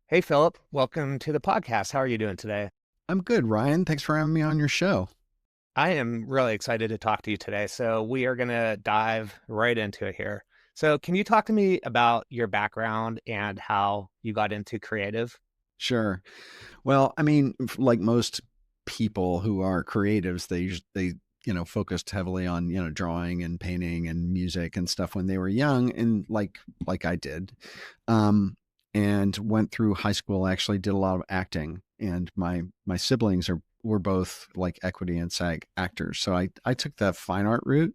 Hey, Philip, welcome to the podcast. How are you doing today? I'm good, Ryan. Thanks for having me on your show. I am really excited to talk to you today. So, we are going to dive right into it here. So, can you talk to me about your background and how you got into creative? Sure. Well, I mean, like most people who are creatives, they focused heavily on, drawing and painting and music and stuff when they were young, and like I did. Um, and went through high school, actually did a lot of acting, and my siblings were both like equity and SAG actors. So I took the fine art route,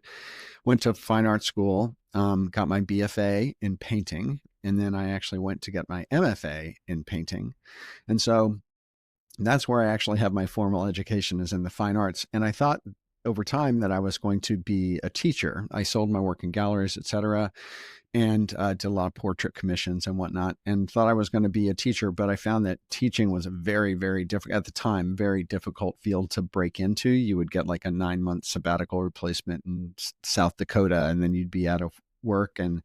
went to fine art school, got my BFA in painting, and then I actually went to get my MFA in painting. And so that's where I actually have my formal education, is in the fine arts. And I thought over time that I was going to be a teacher. I sold my work in galleries, etc., and did a lot of portrait commissions and whatnot, and thought I was going to be a teacher. But I found that teaching was a very, very difficult, at the time, very difficult field to break into. You would get like a 9-month sabbatical replacement in South Dakota, and then you'd be out of work. And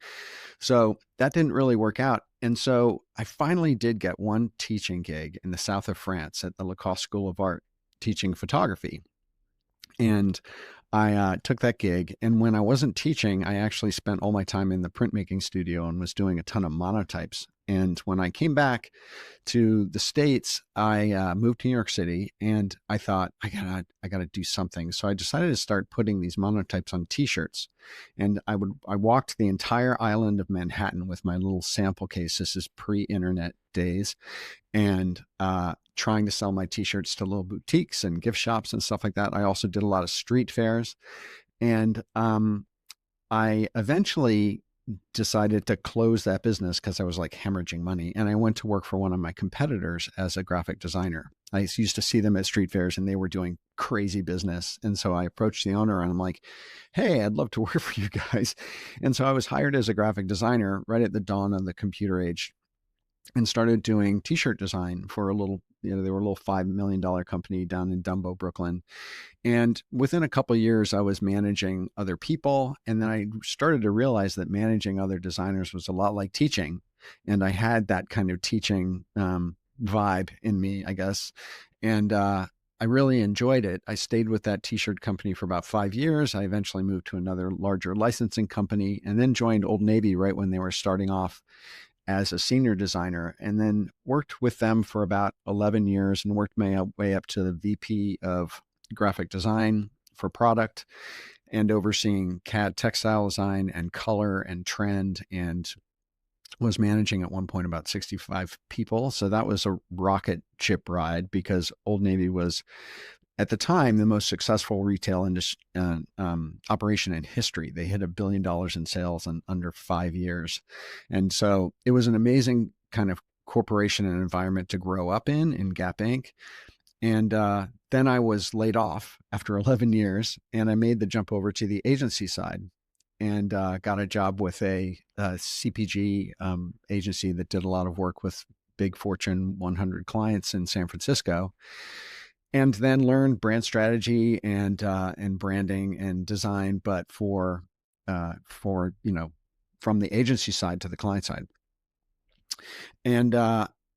so that didn't really work out. And so I finally did get one teaching gig in the south of France at the Lacoste School of Art, teaching photography. And I took that gig. And when I wasn't teaching, I actually spent all my time in the printmaking studio and was doing a ton of monotypes. And when I came back to the States, I moved to New York City, and I thought I gotta do something. So I decided to start putting these monotypes on T-shirts, and I walked the entire island of Manhattan with my little sample case. This is pre-internet days, and trying to sell my T-shirts to little boutiques and gift shops and stuff like that. I also did a lot of street fairs, and I eventually decided to close that business because I was like hemorrhaging money. And I went to work for one of my competitors as a graphic designer. I used to see them at street fairs and they were doing crazy business. And so I approached the owner and I'm like, hey, I'd love to work for you guys. And so I was hired as a graphic designer right at the dawn of the computer age, and started doing t-shirt design for a little, they were a little $5 million company down in Dumbo, Brooklyn. And within a couple of years, I was managing other people. And then I started to realize that managing other designers was a lot like teaching. And I had that kind of teaching vibe in me, I guess. And I really enjoyed it. I stayed with that t-shirt company for about 5 years. I eventually moved to another larger licensing company, and then joined Old Navy right when they were starting off as a senior designer, and then worked with them for about 11 years and worked my way up to the VP of graphic design for product, and overseeing CAD textile design and color and trend, and was managing at one point about 65 people. So that was a rocket ship ride, because Old Navy was at the time the most successful retail industry, operation in history. They hit $1 billion in sales in under 5 years. And so it was an amazing kind of corporation and environment to grow up in Gap Inc. And then I was laid off after 11 years, and I made the jump over to the agency side, and got a job with a CPG agency that did a lot of work with big Fortune 100 clients in San Francisco, and then learned brand strategy and branding and design, but for from the agency side to the client side. And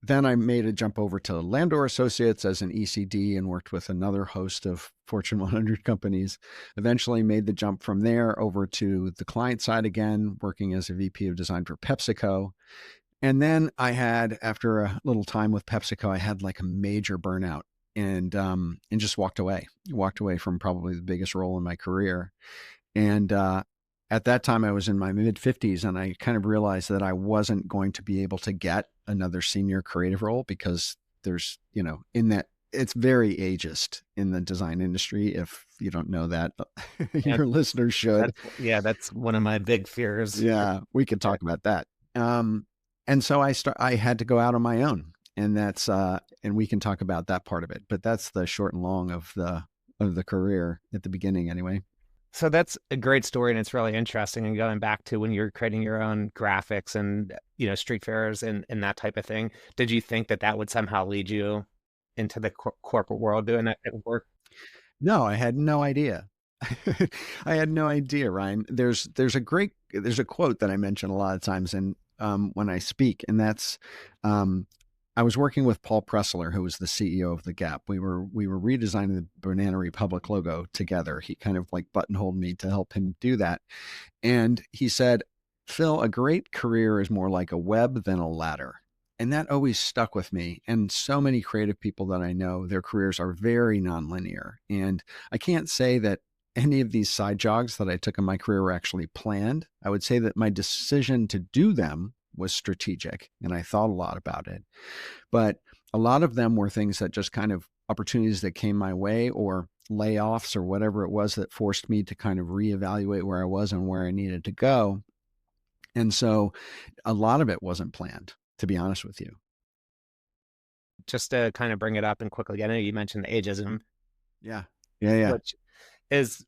then I made a jump over to Landor Associates as an ECD and worked with another host of Fortune 100 companies. Eventually made the jump from there over to the client side again, working as a VP of design for PepsiCo. And then after a little time with PepsiCo, I had like a major burnout, and just walked away from probably the biggest role in my career. And at that time, I was in my mid 50s, and I kind of realized that I wasn't going to be able to get another senior creative role, because there's, in that, it's very ageist in the design industry. If you don't know that, And your listeners should. that's one of my big fears. Yeah, we could talk about that. And so I had to go out on my own, and and we can talk about that part of it. But that's the short and long of the career at the beginning, anyway. So that's a great story, and it's really interesting. And going back to when you're creating your own graphics and street fairs and that type of thing, did you think that that would somehow lead you into the corporate world doing that type of work? No, I had no idea. I had no idea, Ryan. There's a quote that I mention a lot of times, and when I speak, and that's, I was working with Paul Pressler, who was the CEO of the Gap. We were redesigning the Banana Republic logo together. He kind of like buttonholed me to help him do that. And he said, Phil, a great career is more like a web than a ladder. And that always stuck with me. And so many creative people that I know, their careers are very nonlinear. And I can't say that any of these side jogs that I took in my career were actually planned. I would say that my decision to do them was strategic and I thought a lot about it. But a lot of them were things that just kind of opportunities that came my way or layoffs or whatever it was that forced me to kind of reevaluate where I was and where I needed to go. And so a lot of it wasn't planned, to be honest with you. Just to kind of bring it up and quickly, I know you mentioned ageism, Yeah. Yeah. Yeah. which is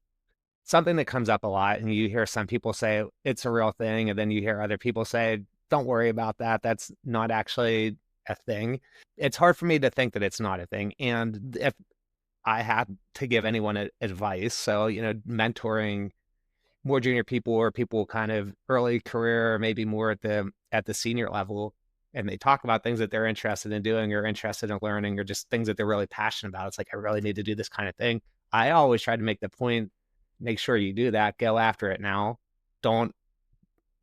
something that comes up a lot. And you hear some people say it's a real thing. And then you hear other people say, don't worry about that. That's not actually a thing. It's hard for me to think that it's not a thing. And if I had to give anyone advice, so, mentoring more junior people or people kind of early career, or maybe more at the senior level, and they talk about things that they're interested in doing or interested in learning or just things that they're really passionate about. It's like, I really need to do this kind of thing. I always try to make the point, make sure you do that, go after it now. Don't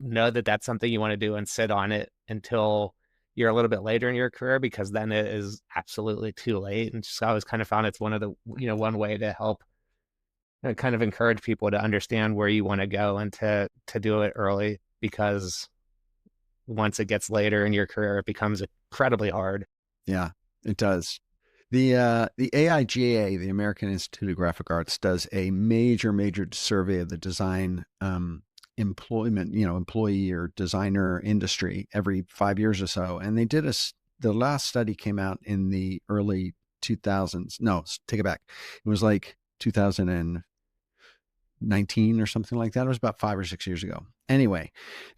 know that that's something you want to do and sit on it until you're a little bit later in your career, because then it is absolutely too late. And just I always kind of found it's one of the, one way to help kind of encourage people to understand where you want to go and to do it early, because once it gets later in your career, it becomes incredibly hard. Yeah, it does. The AIGA, the American Institute of Graphic Arts, does a major survey of the design employment, employee or designer industry every 5 years or so. And they did the last study came out in the early 2000s. No, take it back. It was like 2019 or something like that. It was about 5 or 6 years ago. Anyway,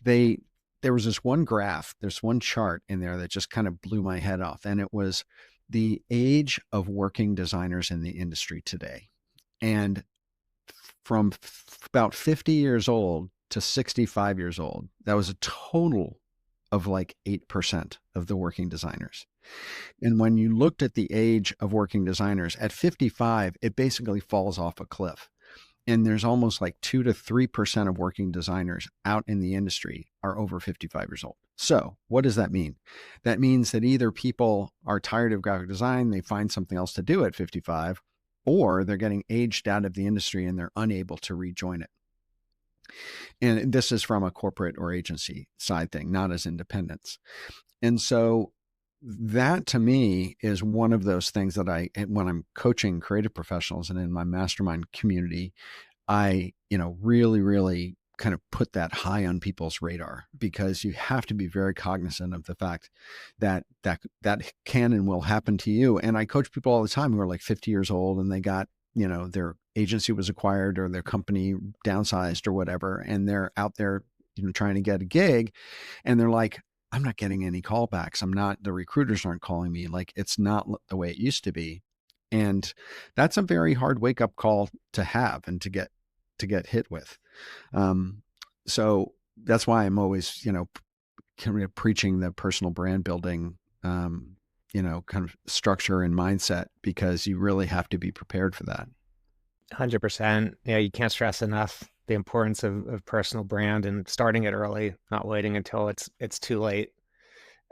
there was this one graph, there's one chart in there that just kind of blew my head off. And it was the age of working designers in the industry today. And from about 50 years old to 65 years old, that was a total of like 8% of the working designers. And when you looked at the age of working designers at 55, it basically falls off a cliff. And there's almost like 2 to 3% of working designers out in the industry are over 55 years old. So what does that mean? That means that either people are tired of graphic design, they find something else to do at 55, or they're getting aged out of the industry and they're unable to rejoin it. And this is from a corporate or agency side thing, not as independents. And so that to me is one of those things that when I'm coaching creative professionals and in my mastermind community, I, really kind of put that high on people's radar, because you have to be very cognizant of the fact that can and will happen to you. And I coach people all the time who are like 50 years old and they got, their agency was acquired or their company downsized or whatever. And they're out there, trying to get a gig, and they're like, I'm not getting any callbacks. The recruiters aren't calling me. Like, it's not the way it used to be. And that's a very hard wake up call to have and to get hit with. So that's why I'm always, kind of preaching the personal brand building, kind of structure and mindset, because you really have to be prepared for that. 100%. Yeah, you can't stress enough the importance of personal brand and starting it early, not waiting until it's too late.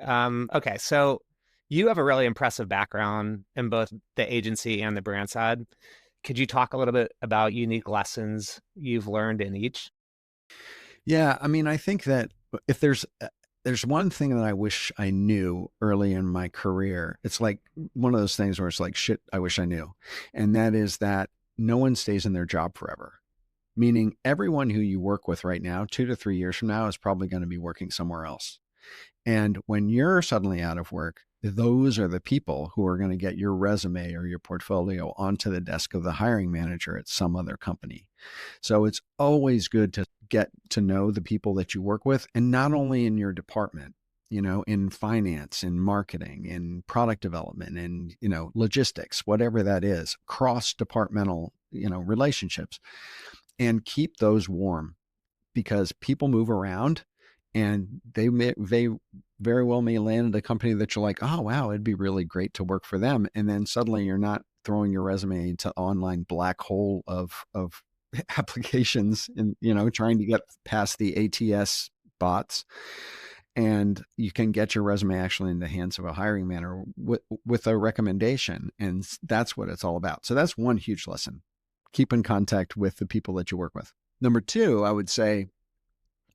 Okay, so you have a really impressive background in both the agency and the brand side. Could you talk a little bit about unique lessons you've learned in each? Yeah, I mean, I think that if there's one thing that I wish I knew early in my career, it's like one of those things where it's like, shit, I wish I knew. And that is that no one stays in their job forever. Meaning everyone who you work with right now, 2 to 3 years from now, is probably going to be working somewhere else. And when you're suddenly out of work, those are the people who are going to get your resume or your portfolio onto the desk of the hiring manager at some other company. So it's always good to get to know the people that you work with, and not only in your department, in finance, in marketing, in product development, in, logistics, whatever that is, cross-departmental, relationships, and keep those warm, because people move around and they very well may land at a company that you're like, oh wow, it'd be really great to work for them, and then suddenly you're not throwing your resume into online black hole of applications and trying to get past the ATS bots, and you can get your resume actually in the hands of a hiring manager with a recommendation, and that's what it's all about. So that's one huge lesson. Keep in contact with the people that you work with. Number two, I would say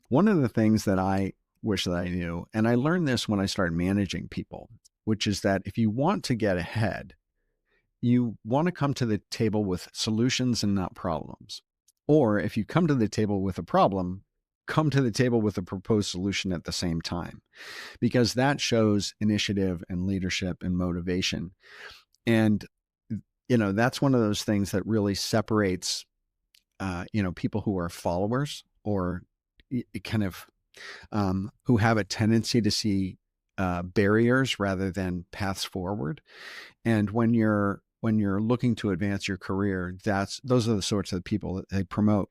one of the things that I wish that I knew, and I learned this when I started managing people, which is that if you want to get ahead, you want to come to the table with solutions and not problems. Or if you come to the table with a problem, come to the table with a proposed solution at the same time, because that shows initiative and leadership and motivation. And, that's one of those things that really separates, people who are followers or kind of who have a tendency to see barriers rather than paths forward. And when you're looking to advance your career, those are the sorts of people that they promote.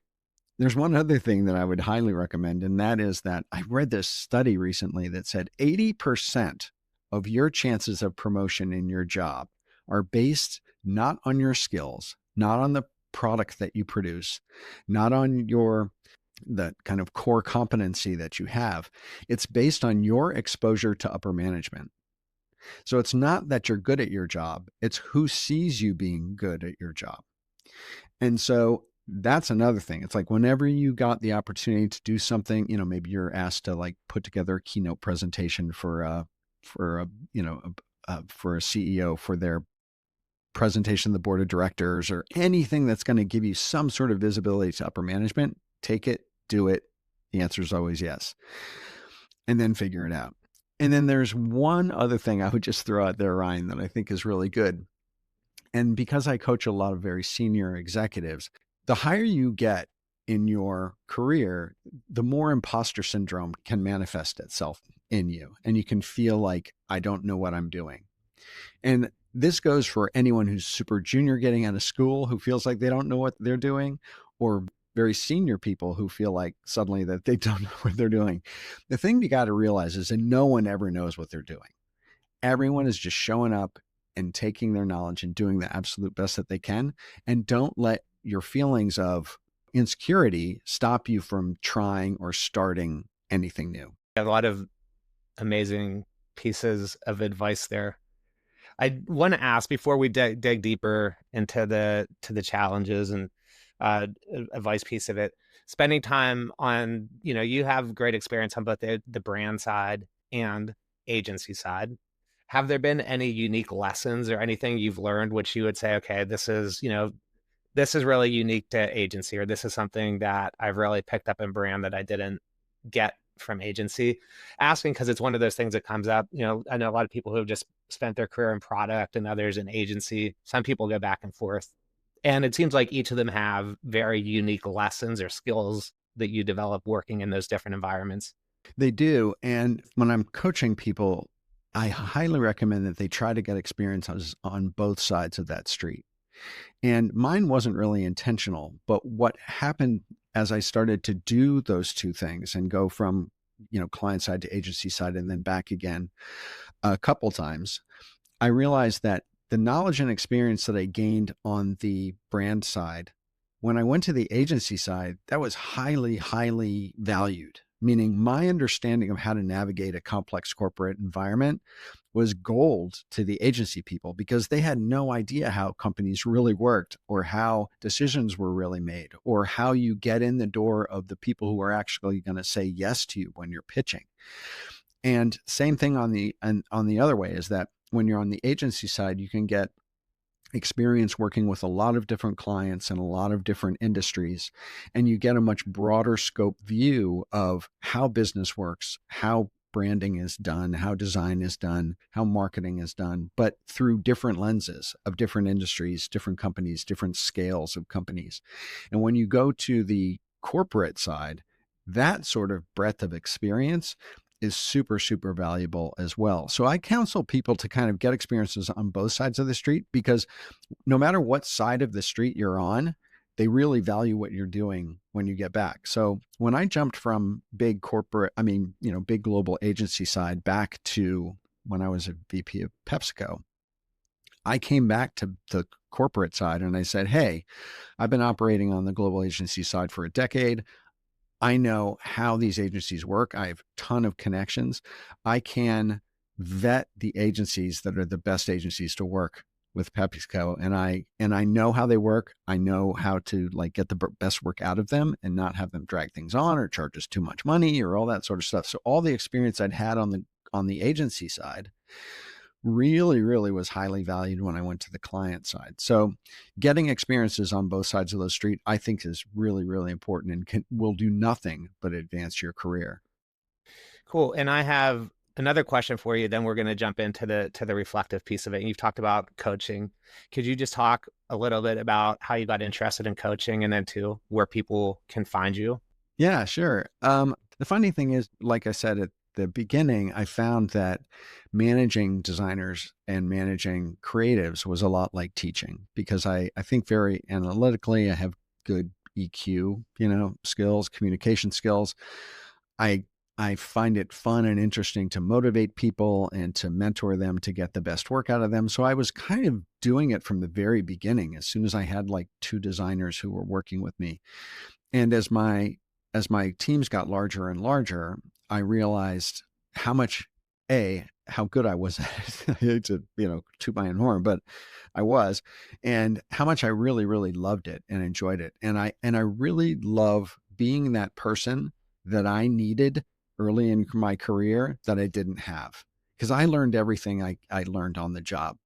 There's one other thing that I would highly recommend, and that is that I read this study recently that said 80% of your chances of promotion in your job are based not on your skills, not on the product that you produce, not on the kind of core competency that you have. It's based on your exposure to upper management. So it's not that you're good at your job, it's who sees you being good at your job. And so that's another thing. It's like whenever you got the opportunity to do something, maybe you're asked to like put together a keynote presentation for a CEO for their presentation to the board of directors, or anything that's going to give you some sort of visibility to upper management, take it, do it. The answer is always yes. And then figure it out. And then there's one other thing I would just throw out there, Ryan, that I think is really good. And because I coach a lot of very senior executives, the higher you get in your career, the more imposter syndrome can manifest itself in you. And you can feel like, I don't know what I'm doing. And this goes for anyone who's super junior getting out of school, who feels like they don't know what they're doing, or very senior people who feel like suddenly that they don't know what they're doing. The thing you got to realize is that no one ever knows what they're doing. Everyone is just showing up and taking their knowledge and doing the absolute best that they can. And don't let your feelings of insecurity stop you from trying or starting anything new. A lot of amazing pieces of advice there. I want to ask before we dig deeper into the challenges and advice piece of it, spending time on, you have great experience on both the brand side and agency side. Have there been any unique lessons or anything you've learned which you would say, okay, this is really unique to agency, or this is something that I've really picked up in brand that I didn't get from agency? Asking because it's one of those things that comes up. I know a lot of people who have just spent their career in product and others in agency. Some people go back and forth. And it seems like each of them have very unique lessons or skills that you develop working in those different environments. They do. And when I'm coaching people, I highly recommend that they try to get experiences on both sides of that street. And mine wasn't really intentional, but what happened as I started to do those two things and go from, client side to agency side and then back again a couple times, I realized that the knowledge and experience that I gained on the brand side, when I went to the agency side, that was highly, highly valued, meaning my understanding of how to navigate a complex corporate environment was gold to the agency people, because they had no idea how companies really worked, or how decisions were really made, or how you get in the door of the people who are actually going to say yes to you when you're pitching. And same thing on the other way, is that when you're on the agency side, you can get experience working with a lot of different clients and a lot of different industries, and you get a much broader scope view of how business works, how branding is done, how design is done, how marketing is done, but through different lenses of different industries, different companies, different scales of companies. And when you go to the corporate side, that sort of breadth of experience is super, super valuable as well. So I counsel people to kind of get experiences on both sides of the street, because no matter what side of the street you're on, they really value what you're doing when you get back. So when I jumped from big corporate, I mean, big global agency side back to when I was a VP of PepsiCo, I came back to the corporate side and I said, hey, I've been operating on the global agency side for a decade. I know how these agencies work. I have a ton of connections. I can vet the agencies that are the best agencies to work with PepsiCo, and I know how they work. I know how to like get the best work out of them and not have them drag things on or charge us too much money or all that sort of stuff. So all the experience I'd had on the agency side really, really was highly valued when I went to the client side. So getting experiences on both sides of the street, I think is really, really important and will do nothing but advance your career. Cool. And I have another question for you. Then we're going to jump into the reflective piece of it. You've talked about coaching. Could you just talk a little bit about how you got interested in coaching, and then too where people can find you? Yeah, sure. The funny thing is, like I said at the beginning, I found that managing designers and managing creatives was a lot like teaching, because I think very analytically. I have good EQ, skills, communication skills. I I find it fun and interesting to motivate people and to mentor them to get the best work out of them. So I was kind of doing it from the very beginning, as soon as I had like two designers who were working with me. And as my teams got larger and larger, I realized how much how good I was at it. I hate to, toot my own horn, but I was, and how much I really, really loved it and enjoyed it. And I really love being that person that I needed early in my career that I didn't have. Because I learned everything I learned on the job.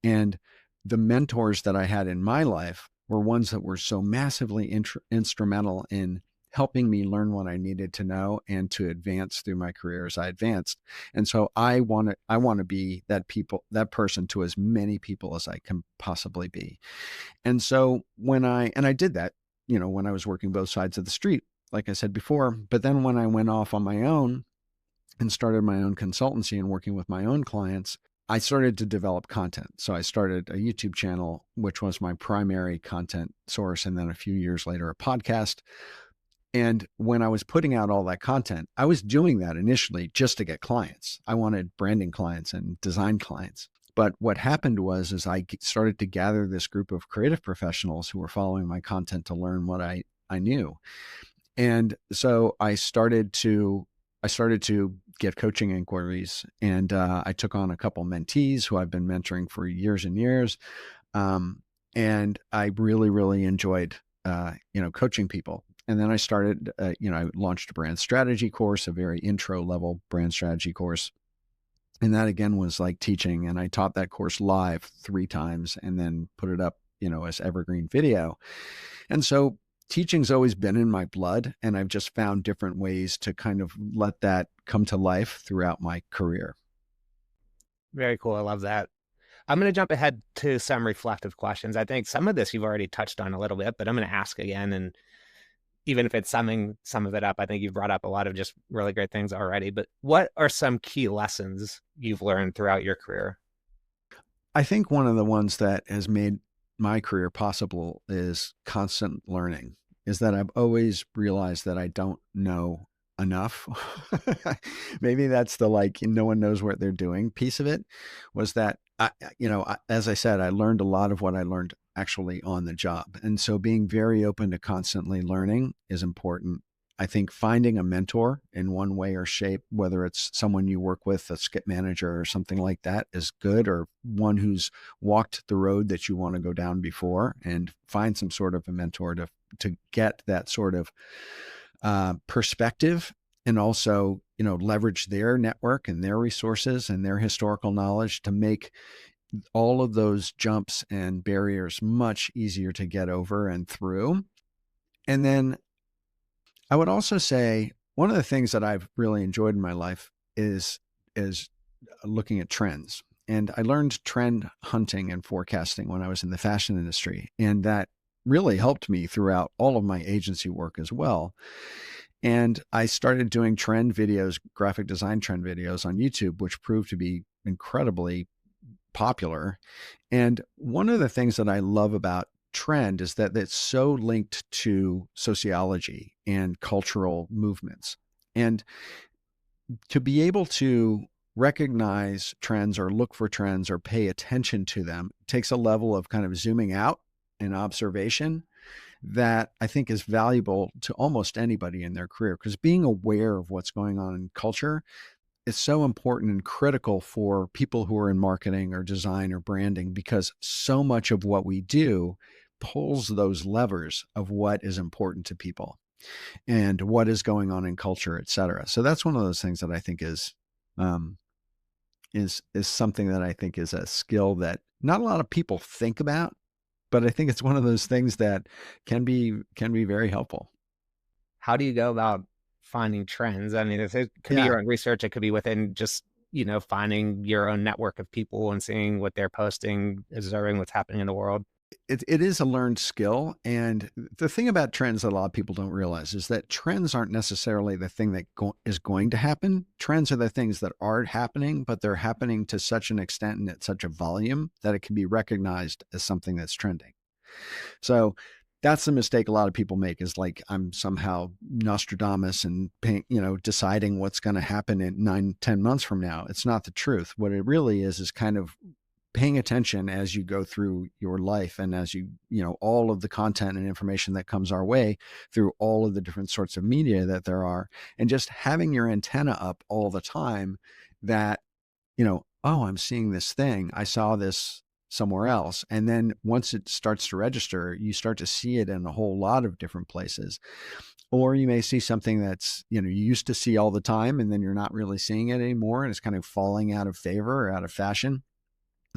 And the mentors that I had in my life were ones that were so massively instrumental in helping me learn what I needed to know and to advance through my career as I advanced. And so I want to be that person to as many people as I can possibly be. And so I did that, when I was working both sides of the street, like I said before. But then when I went off on my own and started my own consultancy and working with my own clients, I started to develop content. So I started a YouTube channel, which was my primary content source. And then a few years later, a podcast. And when I was putting out all that content, I was doing that initially just to get clients. I wanted branding clients and design clients. But what happened was I started to gather this group of creative professionals who were following my content to learn what I knew. And so I started to get coaching inquiries, and I took on a couple mentees who I've been mentoring for years and years. And I really, really enjoyed, coaching people. And then I started, I launched a brand strategy course, a very intro level brand strategy course. And that again was like teaching. And I taught that course live 3 times and then put it up, as evergreen video. And so teaching's always been in my blood, and I've just found different ways to kind of let that come to life throughout my career. Very cool. I love that. I'm going to jump ahead to some reflective questions. I think some of this you've already touched on a little bit, but I'm going to ask again. And even if it's summing some of it up, I think you've brought up a lot of just really great things already. But what are some key lessons you've learned throughout your career? I think one of the ones that has made my career possible is constant learning, is that I've always realized that I don't know enough. Maybe that's the like, no one knows what they're doing piece of it, was that, as I said, I learned a lot of what I learned actually on the job. And so being very open to constantly learning is important. I think finding a mentor in one way or shape, whether it's someone you work with, a skip manager or something like that, is good, or one who's walked the road that you want to go down before, and find some sort of a mentor to get that sort of perspective, and also, leverage their network and their resources and their historical knowledge to make all of those jumps and barriers much easier to get over and through. And then I would also say one of the things that I've really enjoyed in my life is looking at trends. And I learned trend hunting and forecasting when I was in the fashion industry, and that really helped me throughout all of my agency work as well. And I started doing trend videos, graphic design trend videos on YouTube, which proved to be incredibly popular. And one of the things that I love about trend is that it's so linked to sociology and cultural movements. And to be able to recognize trends or look for trends or pay attention to them takes a level of kind of zooming out and observation that I think is valuable to almost anybody in their career, because being aware of what's going on in culture is so important and critical for people who are in marketing or design or branding, because so much of what we do pulls those levers of what is important to people and what is going on in culture, et cetera. So that's one of those things that I think um, is something that I think is a skill that not a lot of people think about, but I think it's one of those things that can be very helpful. How do you go about finding trends? I mean, it could be Yeah. your own research, it could be within just, finding your own network of people and seeing what they're posting, observing what's happening in the world. It is a learned skill. And the thing about trends that a lot of people don't realize is that trends aren't necessarily the thing that is going to happen. Trends are the things that are happening, but they're happening to such an extent and at such a volume that it can be recognized as something that's trending. So that's the mistake a lot of people make, is like, I'm somehow Nostradamus and deciding what's going to happen in 9, 10 months from now. It's not the truth. What it really is kind of paying attention as you go through your life, and as all of the content and information that comes our way through all of the different sorts of media that there are, and just having your antenna up all the time that, oh, I'm seeing this thing. I saw this somewhere else. And then once it starts to register, you start to see it in a whole lot of different places. Or you may see something that's, you used to see all the time, and then you're not really seeing it anymore, and it's kind of falling out of favor or out of fashion.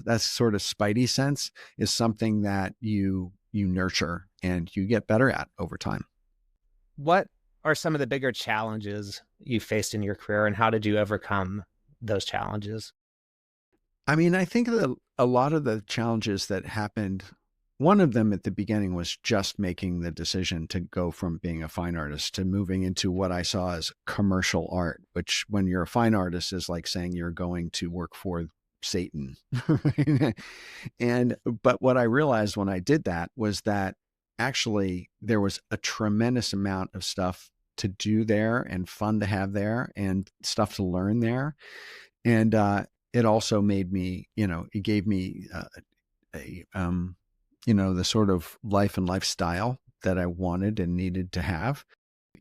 That sort of spidey sense is something that you nurture and you get better at over time. What are some of the bigger challenges you faced in your career, and how did you overcome those challenges? I mean, I think that a lot of the challenges that happened, one of them at the beginning was just making the decision to go from being a fine artist to moving into what I saw as commercial art, which, when you're a fine artist, is like saying you're going to work for Satan. But what I realized when I did that was that actually there was a tremendous amount of stuff to do there, and fun to have there, and stuff to learn there. And it also made me, it gave me the sort of life and lifestyle that I wanted and needed to have.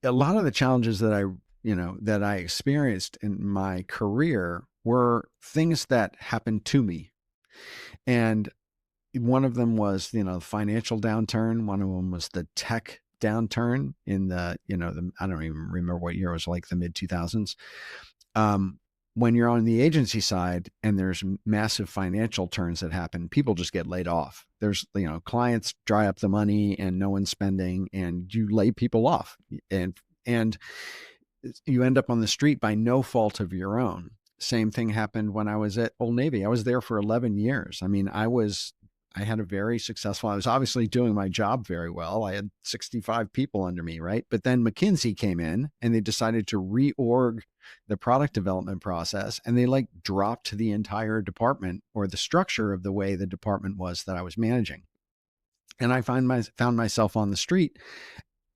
A lot of the challenges that I experienced in my career were things that happened to me. And one of them was, the financial downturn. One of them was the tech downturn in I don't even remember what year it was, like the mid 2000s. When you're on the agency side and there's massive financial turns that happen, people just get laid off. There's, clients dry up the money and no one's spending, and you lay people off, and you end up on the street by no fault of your own. Same thing happened when I was at Old Navy. I was there for 11 years. I mean, I had a very successful, I was obviously doing my job very well. I had 65 people under me, right? But then McKinsey came in and they decided to reorg the product development process, and they like dropped the entire department, or the structure of the way the department was that I was managing. And I found myself on the street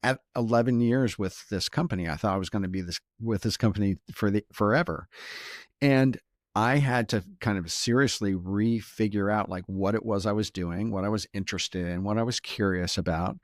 at 11 years with this company. I thought I was going to be with this company forever. And I had to kind of seriously refigure out like what it was I was doing, what I was interested in, what I was curious about,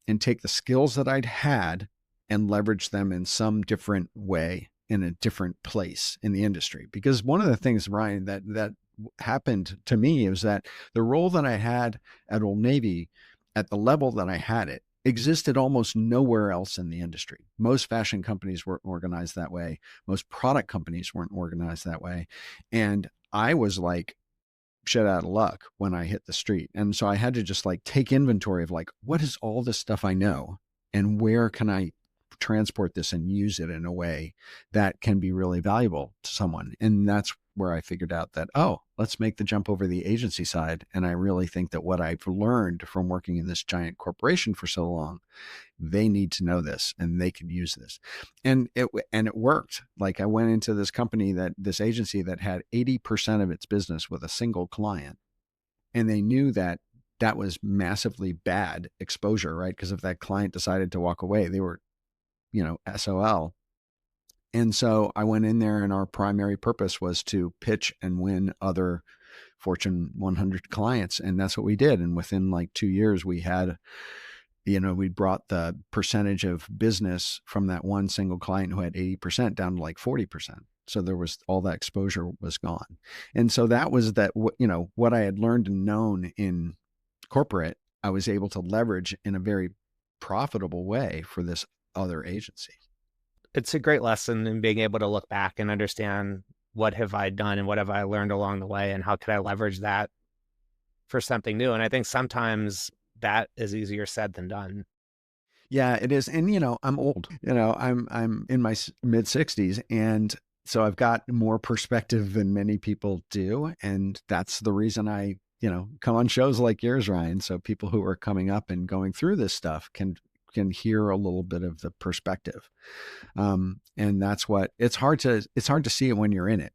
and take the skills that I'd had and leverage them in some different way in a different place in the industry. Because one of the things, Ryan, that happened to me was that the role that I had at Old Navy, at the level that I had it, existed almost nowhere else in the industry. Most fashion companies weren't organized that way. Most product companies weren't organized that way. And I was like shit out of luck when I hit the street. And so I had to just like take inventory of like, what is all this stuff I know, and where can I transport this and use it in a way that can be really valuable to someone. And that's where I figured out that, oh, let's make the jump over the agency side. And I really think that what I've learned from working in this giant corporation for so long, they need to know this and they could use this. And it worked. Like, I went into this agency that had 80% of its business with a single client. And they knew that that was massively bad exposure, right? Because if that client decided to walk away, they were, SOL. And so I went in there and our primary purpose was to pitch and win other Fortune 100 clients. And that's what we did. And within like 2 years, we had, we brought the percentage of business from that one single client who had 80% down to like 40%. So there was all that exposure was gone. And so that was what I had learned and known in corporate, I was able to leverage in a very profitable way for this other agency. It's a great lesson in being able to look back and understand what have I done and what have I learned along the way and how could I leverage that for something new. And I think sometimes that is easier said than done. Yeah, it is. And I'm old. I'm in my mid 60s, and so I've got more perspective than many people do, and that's the reason I, come on shows like yours, Ryan, so people who are coming up and going through this stuff can hear a little bit of the perspective. And that's what it's hard to see it when you're in it.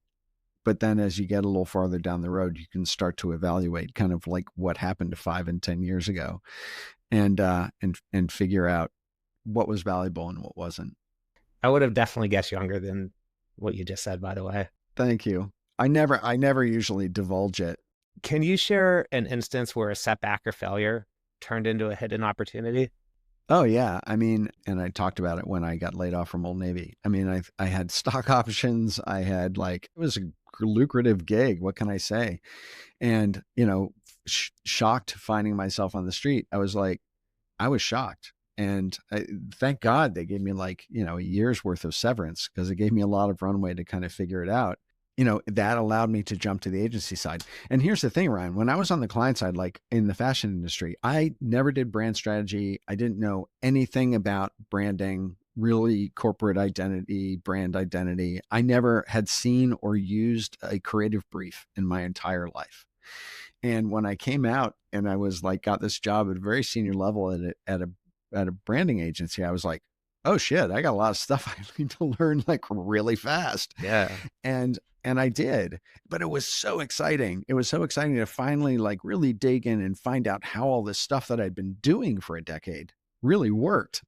But then as you get a little farther down the road, you can start to evaluate kind of like what happened 5 and 10 years ago, and figure out what was valuable and what wasn't. I would have definitely guessed younger than what you just said, by the way. Thank you. I never usually divulge it. Can you share an instance where a setback or failure turned into a hidden opportunity? Oh yeah. I mean, and I talked about it when I got laid off from Old Navy. I mean, I had stock options. I had it was a lucrative gig. What can I say? And, shocked finding myself on the street. I was shocked. And thank God they gave me a year's worth of severance, because it gave me a lot of runway to kind of figure it out. That allowed me to jump to the agency side. And here's the thing, Ryan, when I was on the client side, like in the fashion industry, I never did brand strategy. I didn't know anything about branding, really corporate identity, brand identity. I never had seen or used a creative brief in my entire life. And when I came out and I was got this job at a very senior level at a branding agency, I was like, oh shit, I got a lot of stuff I need to learn really fast. Yeah. And I did, but it was so exciting. It was so exciting to finally really dig in and find out how all this stuff that I'd been doing for a decade really worked.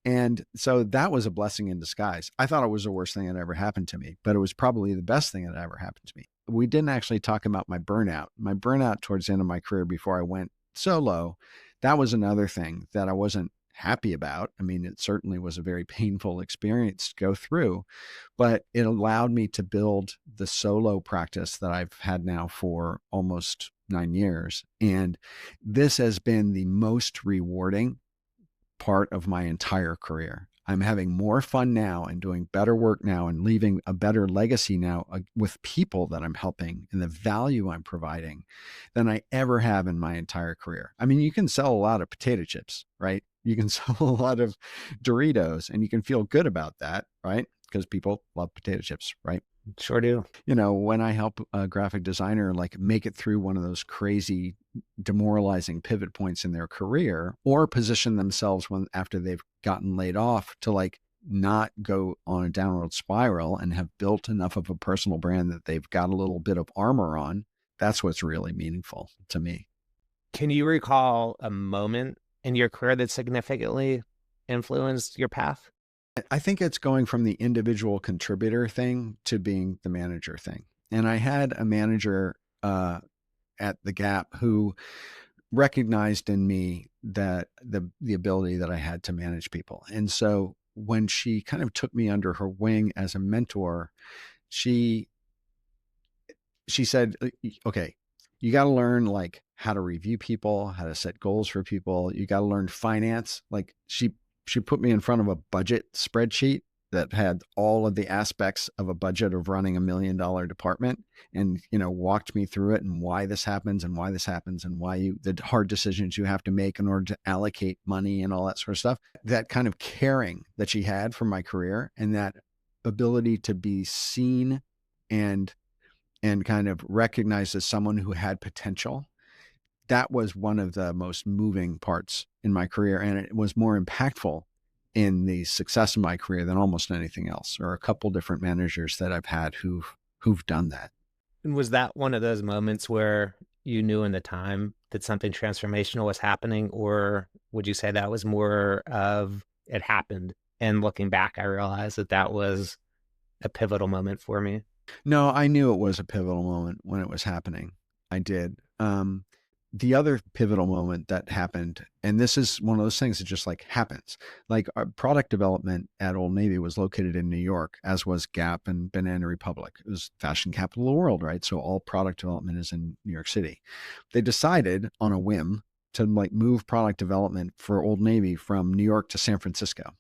And so that was a blessing in disguise. I thought it was the worst thing that ever happened to me, but it was probably the best thing that ever happened to me. We didn't actually talk about my burnout. My burnout towards the end of my career before I went solo, that was another thing that I wasn't happy about. I mean, it certainly was a very painful experience to go through, but it allowed me to build the solo practice that I've had now for almost 9 years. And this has been the most rewarding part of my entire career. I'm having more fun now and doing better work now and leaving a better legacy now with people that I'm helping and the value I'm providing than I ever have in my entire career. I mean, you can sell a lot of potato chips, right? You can sell a lot of Doritos and you can feel good about that, right? Because people love potato chips, right? Sure do. When I help a graphic designer make it through one of those crazy demoralizing pivot points in their career, or position themselves after they've gotten laid off to not go on a downward spiral and have built enough of a personal brand that they've got a little bit of armor on, that's what's really meaningful to me. Can you recall a moment in your career that significantly influenced your path? I think it's going from the individual contributor thing to being the manager thing. And I had a manager at the Gap who recognized in me that the ability that I had to manage people. And so when she kind of took me under her wing as a mentor, she said, okay, you got to learn how to review people, how to set goals for people. You got to learn finance. She put me in front of a budget spreadsheet that had all of the aspects of a budget of running $1 million department, and, walked me through it and why this happens and why this happens and why the hard decisions you have to make in order to allocate money and all that sort of stuff. That kind of caring that she had for my career and that ability to be seen and kind of recognized as someone who had potential. That was one of the most moving parts in my career. And it was more impactful in the success of my career than almost anything else, or a couple different managers that I've had who've done that. And was that one of those moments where you knew in the time that something transformational was happening, or would you say that was more of it happened? And looking back, I realized that that was a pivotal moment for me. No, I knew it was a pivotal moment when it was happening. I did. The other pivotal moment that happened, and this is one of those things that just like happens. Like our product development at Old Navy was located in New York, as was Gap and Banana Republic. It was fashion capital of the world, right? So all product development is in New York City. They decided on a whim to like move product development for Old Navy from New York to San Francisco.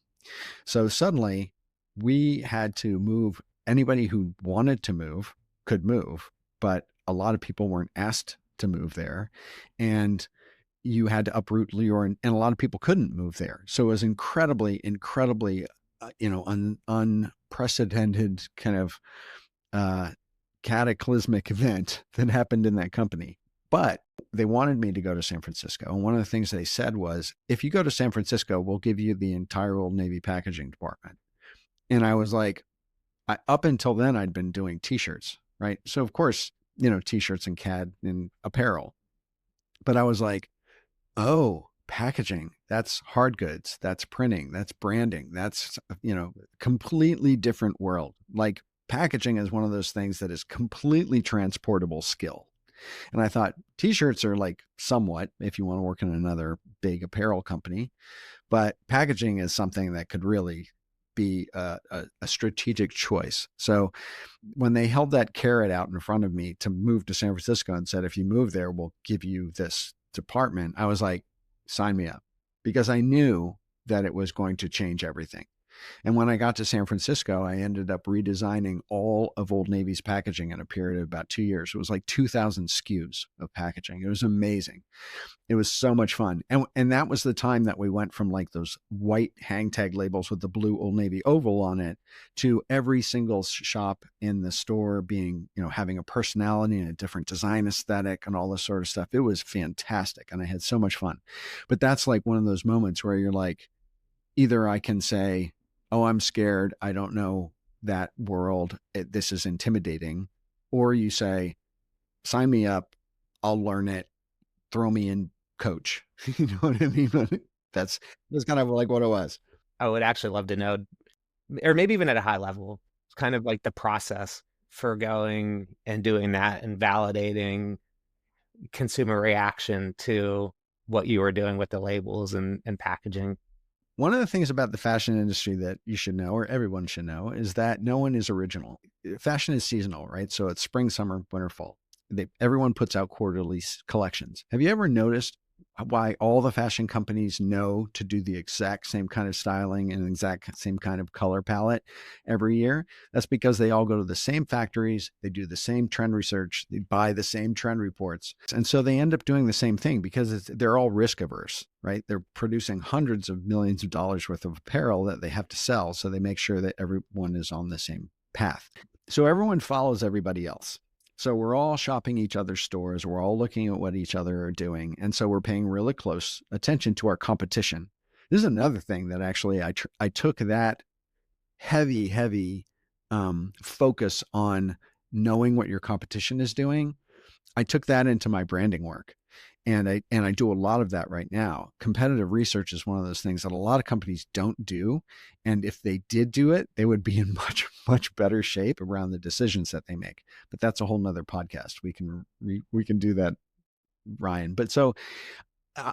So suddenly we had to move. Anybody who wanted to move could move, but a lot of people weren't asked to move there. And you had to uproot your, and a lot of people couldn't move there. So it was incredibly, unprecedented kind of uh, cataclysmic event that happened in that company. But they wanted me to go to San Francisco. And one of the things they said was, if you go to San Francisco, we'll give you the entire Old Navy packaging department. And I was like, up until then, I'd been doing t-shirts, right? So of course, t-shirts and CAD and apparel. But I was like, oh, packaging, that's hard goods, that's printing, that's branding, that's, completely different world. Like packaging is one of those things that is completely transportable skill. And I thought t-shirts are like somewhat, if you want to work in another big apparel company, but packaging is something that could really be a strategic choice. So when they held that carrot out in front of me to move to San Francisco and said, if you move there, we'll give you this department, I was like, sign me up, because I knew that it was going to change everything. And when I got to San Francisco, I ended up redesigning all of Old Navy's packaging in a period of about 2 years. It was like 2,000 SKUs of packaging. It was amazing. It was so much fun. And that was the time that we went from like those white hang tag labels with the blue Old Navy oval on it to every single shop in the store being, having a personality and a different design aesthetic and all this sort of stuff. It was fantastic. And I had so much fun. But that's like one of those moments where you're like, either I can say, oh, I'm scared, I don't know that world, this is intimidating. Or you say, sign me up, I'll learn it, throw me in, coach. You know what I mean? That's kind of like what it was. I would actually love to know, or maybe even at a high level, kind of like the process for going and doing that and validating consumer reaction to what you were doing with the labels and packaging. One of the things about the fashion industry that you should know, or everyone should know, is that no one is original. Fashion is seasonal, right? So it's spring, summer, winter, fall. Everyone puts out quarterly collections. Have you ever noticed why all the fashion companies know to do the exact same kind of styling and exact same kind of color palette every year? That's because they all go to the same factories, they do the same trend research, they buy the same trend reports. And so they end up doing the same thing because they're all risk averse, right? They're producing hundreds of millions of dollars worth of apparel that they have to sell. So they make sure that everyone is on the same path. So everyone follows everybody else. So we're all shopping each other's stores. We're all looking at what each other are doing. And so we're paying really close attention to our competition. This is another thing that actually I took that heavy focus on knowing what your competition is doing. I took that into my branding work. And I do a lot of that right now. Competitive research is one of those things that a lot of companies don't do. And if they did do it, they would be in much better shape around the decisions that they make. But that's a whole nother podcast. We can do that, Ryan. But so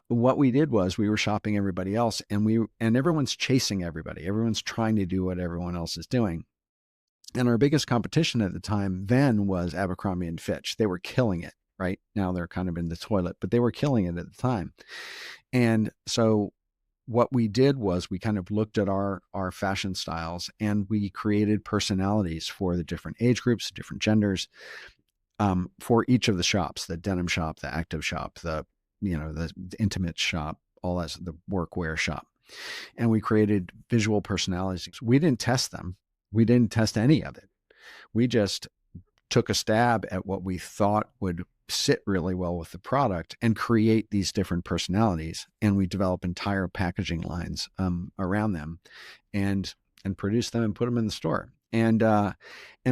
what we did was we were shopping everybody else, and everyone's chasing everybody. Everyone's trying to do what everyone else is doing. And our biggest competition at the time then was Abercrombie and Fitch. They were killing it. Right now they're kind of in the toilet, but they were killing it at the time. And so what we did was we kind of looked at our fashion styles, and we created personalities for the different age groups, different genders, for each of the shops: the denim shop, the active shop, the intimate shop, all that, the workwear shop. And we created visual personalities. We didn't test them. We didn't test any of it. We just took a stab at what we thought would sit really well with the product and create these different personalities. And we develop entire packaging lines around them and produce them and put them in the store. And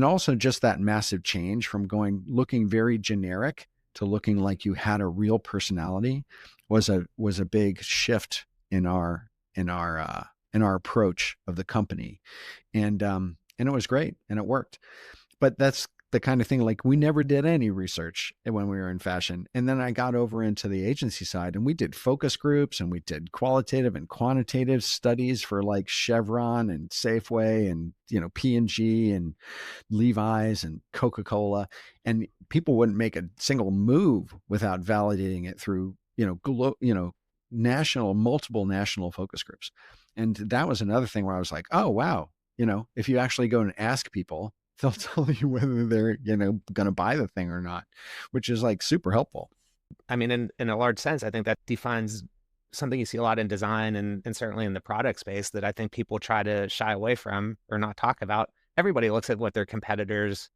also just that massive change from looking very generic to looking like you had a real personality was a big shift in our approach of the company. And it was great and it worked. But that's the kind of thing, like we never did any research when we were in fashion. And then I got over into the agency side and we did focus groups and we did qualitative and quantitative studies for like Chevron and Safeway and, P&G and Levi's and Coca-Cola. And people wouldn't make a single move without validating it through, multiple national focus groups. And that was another thing where I was like, oh, wow. If you actually go and ask people, they'll tell you whether they're, going to buy the thing or not, which is like super helpful. I mean, in a large sense, I think that defines something you see a lot in design and certainly in the product space that I think people try to shy away from or not talk about. Everybody looks at what their competitors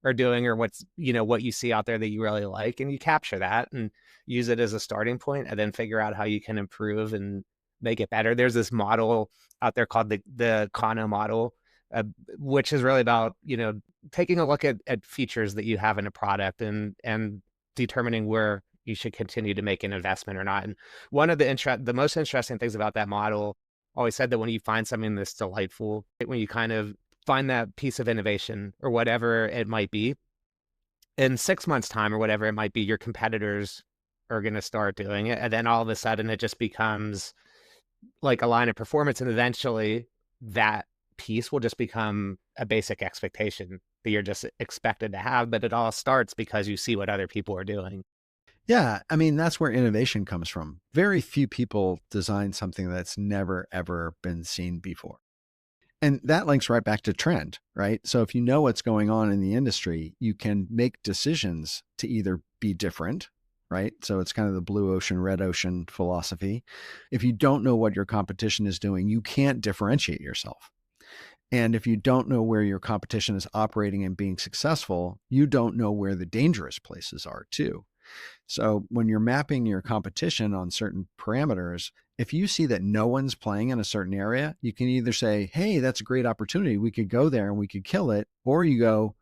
are doing or what's, what you see out there that you really like, and you capture that and use it as a starting point and then figure out how you can improve and make it better. There's this model out there called the Kano model, which is really about, taking a look at features that you have in a product and determining where you should continue to make an investment or not. And one of the most interesting things about that model always said that when you find something that's delightful, when you kind of find that piece of innovation or whatever it might be, in 6 months' time or whatever it might be, your competitors are going to start doing it. And then all of a sudden it just becomes like a line of performance. And eventually that piece will just become a basic expectation that you're just expected to have. But it all starts because you see what other people are doing. Yeah. I mean, that's where innovation comes from. Very few people design something that's never, ever been seen before. And that links right back to trend, right? So if you know what's going on in the industry, you can make decisions to either be different, right? So it's kind of the blue ocean, red ocean philosophy. If you don't know what your competition is doing, you can't differentiate yourself. And if you don't know where your competition is operating and being successful, you don't know where the dangerous places are too. So when you're mapping your competition on certain parameters, if you see that no one's playing in a certain area, you can either say, hey, that's a great opportunity. We could go there and we could kill it. Or you go,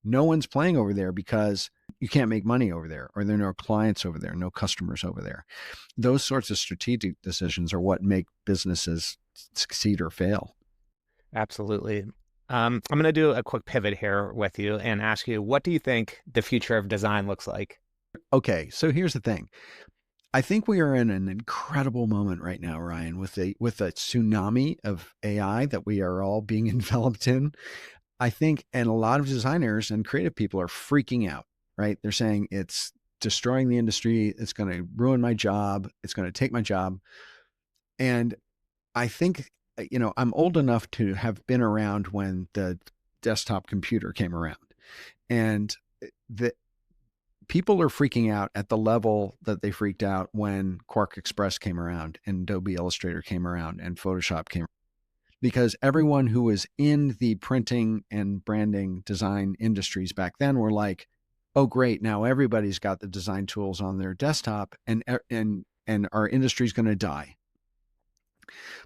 no one's playing over there because you can't make money over there, or there are no clients over there, no customers over there. Those sorts of strategic decisions are what make businesses succeed or fail. Absolutely. I'm going to do a quick pivot here with you and ask you, what do you think the future of design looks like? Okay, so here's the thing. I think we are in an incredible moment right now, Ryan, with a tsunami of AI that we are all being enveloped in. I think, and a lot of designers and creative people are freaking out, right? They're saying it's destroying the industry. It's going to ruin my job. It's going to take my job. And I think, I'm old enough to have been around when the desktop computer came around, and the people are freaking out at the level that they freaked out when Quark Express came around and Adobe Illustrator came around and Photoshop came around. Because everyone who was in the printing and branding design industries back then were like, oh, great. Now everybody's got the design tools on their desktop and our industry's going to die.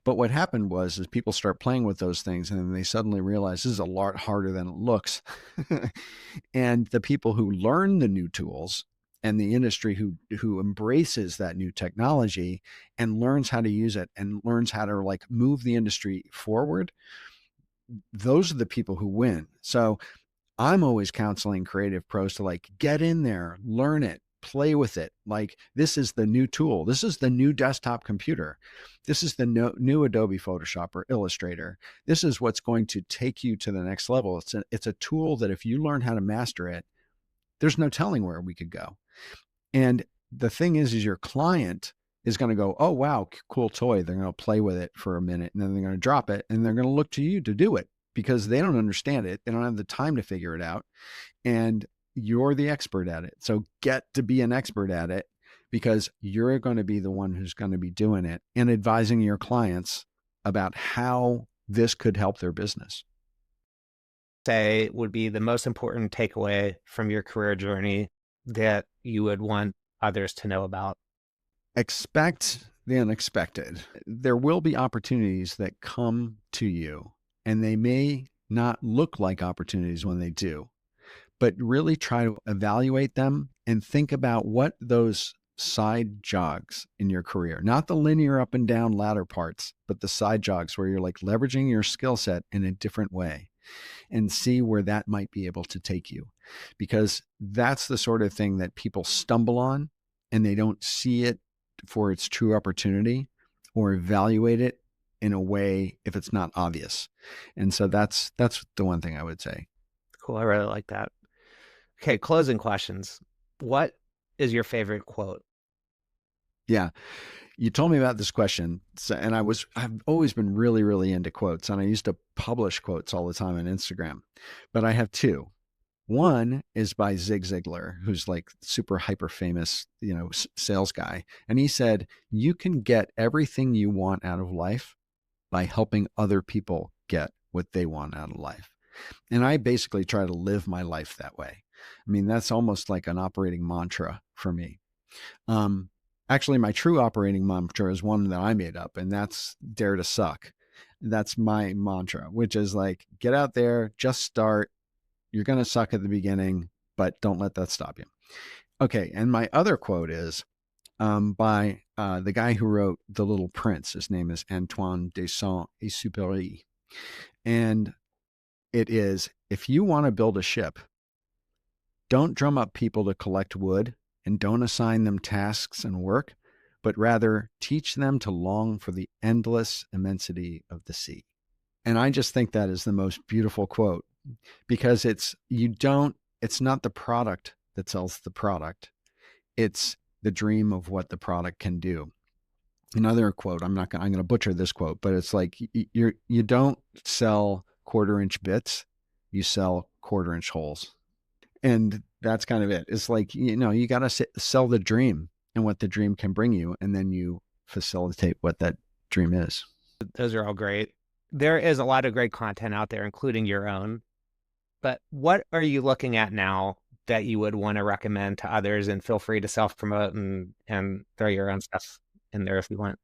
But what happened was is people start playing with those things and then they suddenly realize this is a lot harder than it looks. And the people who learn the new tools and the industry who embraces that new technology and learns how to use it and learns how to like move the industry forward, those are the people who win. So I'm always counseling creative pros to like get in there, learn it, play with it. Like this is the new tool. This is the new desktop computer. This is the new Adobe Photoshop or Illustrator. This is what's going to take you to the next level. It's a tool that if you learn how to master it, there's no telling where we could go. And the thing is your client is going to go, oh, wow, cool toy. They're going to play with it for a minute and then they're going to drop it and they're going to look to you to do it because they don't understand it. They don't have the time to figure it out. And you're the expert at it. So get to be an expert at it because you're going to be the one who's going to be doing it and advising your clients about how this could help their business. Say would be the most important takeaway from your career journey that you would want others to know about? Expect the unexpected. There will be opportunities that come to you, and they may not look like opportunities when they do, but really try to evaluate them and think about what those side jogs in your career, not the linear up and down ladder parts, but the side jogs where you're like leveraging your skill set in a different way, and see where that might be able to take you. Because that's the sort of thing that people stumble on and they don't see it for its true opportunity or evaluate it in a way if it's not obvious. And so that's the one thing I would say. Cool. I really like that. Okay, closing questions. What is your favorite quote? Yeah. You told me about this question. So, and I've always been really, really into quotes, and I used to publish quotes all the time on Instagram, but I have two. One is by Zig Ziglar, who's like super hyper famous, sales guy. And he said, you can get everything you want out of life by helping other people get what they want out of life. And I basically try to live my life that way. I mean, that's almost like an operating mantra for me. Um, Actually, my true operating mantra is one that I made up, and that's dare to suck. That's my mantra, which is like, get out there, just start. You're going to suck at the beginning, but don't let that stop you. Okay. And my other quote is by the guy who wrote The Little Prince. His name is Antoine de Saint-Exupéry. And it is, if you want to build a ship, don't drum up people to collect wood and don't assign them tasks and work, but rather teach them to long for the endless immensity of the sea. And I just think that is the most beautiful quote, because it's not the product that sells the product. It's the dream of what the product can do. Another quote, I'm going to butcher this quote, but it's like, you don't sell 1/4-inch bits, you sell 1/4-inch holes. And that's kind of it. It's like, you got to sell the dream and what the dream can bring you, and then you facilitate what that dream is. Those are all great. There is a lot of great content out there, including your own. But what are you looking at now that you would want to recommend to others? And feel free to self-promote and throw your own stuff in there if you want.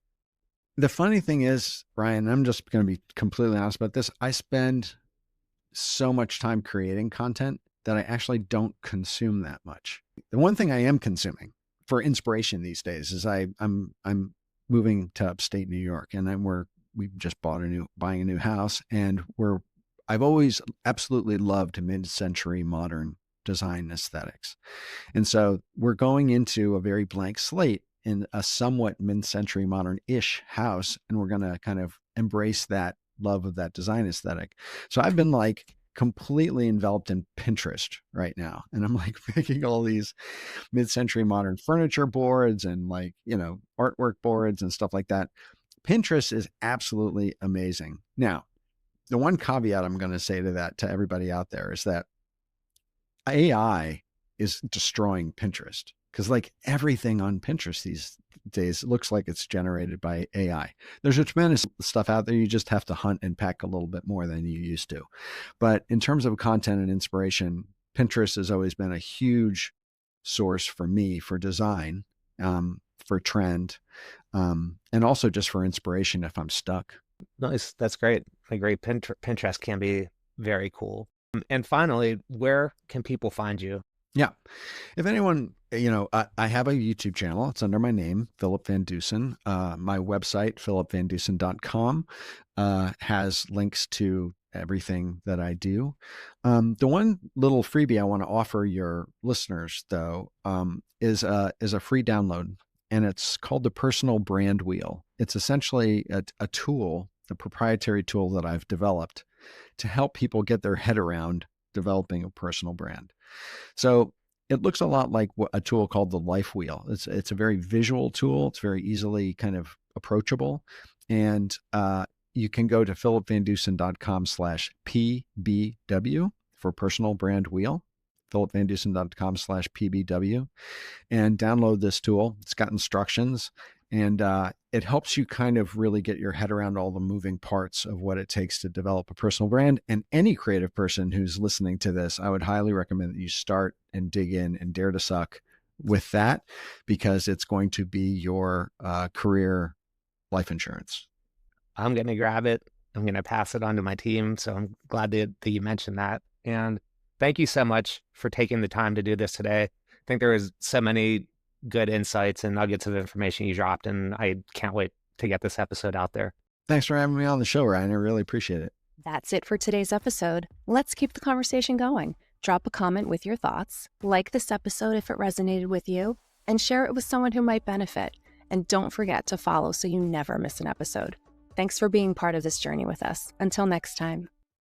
The funny thing is, Ryan, I'm just going to be completely honest about this. I spend so much time creating content that I actually don't consume that much. The one thing I am consuming for inspiration these days is I'm moving to upstate New York, and we've just buying a new house, and I've always absolutely loved mid-century modern design aesthetics. And so we're going into a very blank slate in a somewhat mid-century modern-ish house, and we're going to kind of embrace that love of that design aesthetic. So I've been like completely enveloped in Pinterest right now. And I'm like making all these mid-century modern furniture boards and artwork boards and stuff like that. Pinterest is absolutely amazing. Now, the one caveat I'm going to say to everybody out there is that AI is destroying Pinterest, because like everything on Pinterest these days looks like it's generated by AI. There's a tremendous stuff out there. You just have to hunt and pack a little bit more than you used to. But in terms of content and inspiration, Pinterest has always been a huge source for me for design, for trend, and also just for inspiration if I'm stuck. Nice. That's great. I agree. Pinterest can be very cool. And finally, where can people find you? Yeah. If anyone, I have a YouTube channel. It's under my name, Philip VanDusen. My website, philipvandusen.com, has links to everything that I do. The one little freebie I want to offer your listeners, though, is a free download, and it's called the Personal Brand Wheel. It's essentially a tool, a proprietary tool that I've developed to help people get their head around developing a personal brand. So it looks a lot like a tool called the Life Wheel. It's a very visual tool. It's very easily kind of approachable. And you can go to philipvandusen.com/PBW for Personal Brand Wheel, philipvandusen.com/PBW, and download this tool. It's got instructions, and it helps you kind of really get your head around all the moving parts of what it takes to develop a personal brand. And any creative person who's listening to this, I would highly recommend that you start and dig in and dare to suck with that, because it's going to be your career life insurance. I'm going to grab it. I'm going to pass it on to my team. So I'm glad that you mentioned that. And Thank you so much for taking the time to do this today. I think there was so many good insights and nuggets of information you dropped, and I can't wait to get this episode out there. Thanks for having me on the show, Ryan. I really appreciate it. That's it for today's episode. Let's keep the conversation going. Drop a comment with your thoughts, like this episode if it resonated with you, and share it with someone who might benefit. And don't forget to follow so you never miss an episode. Thanks for being part of this journey with us. Until next time.